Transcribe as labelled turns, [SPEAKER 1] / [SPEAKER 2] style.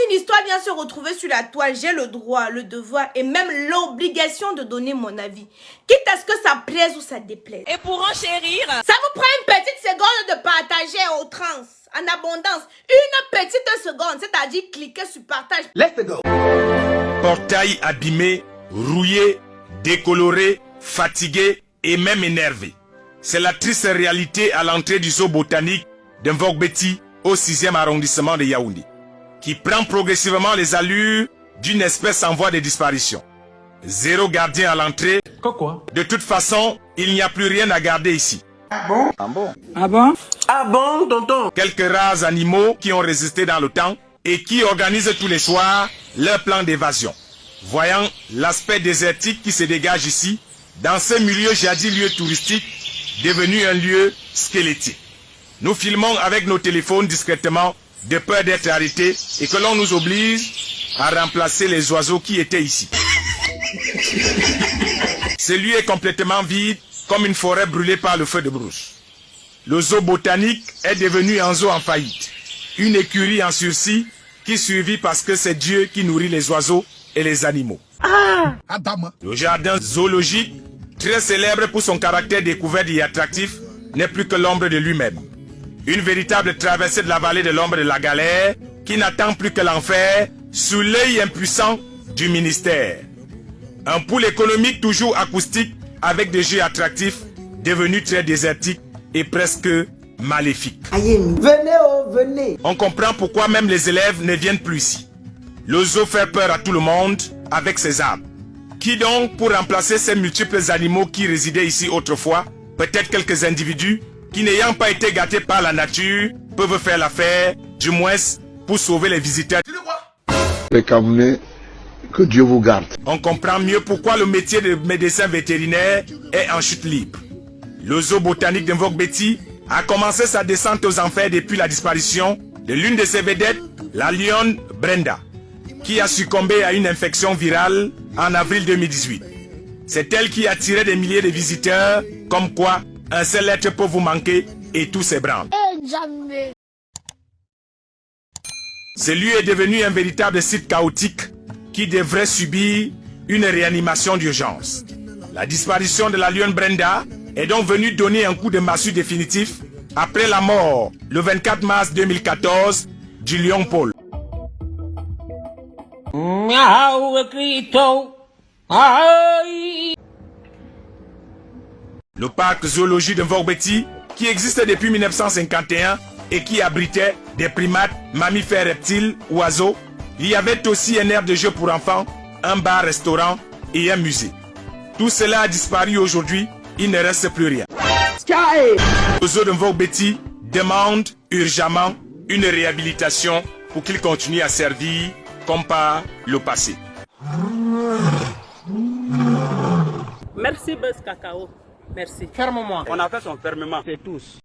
[SPEAKER 1] une histoire vient se retrouver sur la toile, j'ai le droit, le devoir et même l'obligation de donner mon avis. Quitte à ce que ça plaise ou ça déplaise.
[SPEAKER 2] Et pour enchérir,
[SPEAKER 1] ça vous prend une petite seconde de partager au trans, en abondance. Une petite seconde, c'est-à-dire cliquer sur partage.
[SPEAKER 3] Let's go.
[SPEAKER 4] Portail abîmé, rouillé, décoloré, fatigué et même énervé. C'est la triste réalité à l'entrée du zoo botanique de Mvogbeti au 6e arrondissement de Yaoundé, qui prend progressivement les allures d'une espèce en voie de disparition. Zéro gardien à l'entrée.
[SPEAKER 3] Quoi?
[SPEAKER 4] De toute façon, il n'y a plus rien à garder ici.
[SPEAKER 3] Ah bon? Ah bon?
[SPEAKER 2] ah bon?
[SPEAKER 3] Ah bon, tonton?
[SPEAKER 4] Quelques rares animaux qui ont résisté dans le temps et qui organisent tous les soirs leur plan d'évasion. Voyant l'aspect désertique qui se dégage ici, dans ce milieu jadis lieu touristique, devenu un lieu squelettique. Nous filmons avec nos téléphones discrètement, de peur d'être arrêtés et que l'on nous oblige à remplacer les oiseaux qui étaient ici. Ce lieu est complètement vide, comme une forêt brûlée par le feu de brousse. Le zoo botanique est devenu un zoo en faillite, une écurie en sursis qui survit parce que c'est Dieu qui nourrit les oiseaux et les animaux. Le jardin zoologique, très célèbre pour son caractère découvert et attractif, n'est plus que l'ombre de lui-même. Une véritable traversée de la vallée de l'ombre de la galère qui n'attend plus que l'enfer sous l'œil impuissant du ministère. Un pool économique toujours acoustique avec des jeux attractifs devenus très désertiques et presque maléfiques.
[SPEAKER 5] Venez, oh, venez.
[SPEAKER 4] On comprend pourquoi même les élèves ne viennent plus ici. Le zoo fait peur à tout le monde avec ses arbres. Qui donc pour remplacer ces multiples animaux qui résidaient ici autrefois? Peut-être quelques individus qui n'ayant pas été gâtés par la nature peuvent faire l'affaire, du moins pour sauver les visiteurs.
[SPEAKER 6] Les Camerounais, que Dieu vous garde.
[SPEAKER 4] On comprend mieux pourquoi le métier de médecin vétérinaire est en chute libre. Le zoo botanique de Mvogbeti a commencé sa descente aux enfers depuis la disparition de l'une de ses vedettes, la lionne Brenda, qui a succombé à une infection virale en avril 2018. C'est elle qui attirait des milliers de visiteurs, comme quoi un seul être peut vous manquer et tout s'ébranle. Ce lieu est devenu un véritable site chaotique qui devrait subir une réanimation d'urgence. La disparition de la lionne Brenda est donc venue donner un coup de massue définitif après la mort, le 24 mars 2014, du lion Paul. Le parc zoologique de Mvogbeti, qui existe depuis 1951 et qui abritait des primates, mammifères, reptiles, oiseaux, il y avait aussi un aire de jeu pour enfants, un bar-restaurant et un musée. Tout cela a disparu aujourd'hui, il ne reste plus rien. Le zoo de Mvogbeti demande urgemment une réhabilitation pour qu'il continue à servir comme par le passé.
[SPEAKER 2] Merci Buzz Cacao. Merci.
[SPEAKER 3] Ferme-moi. On a fait son fermement. C'est tous.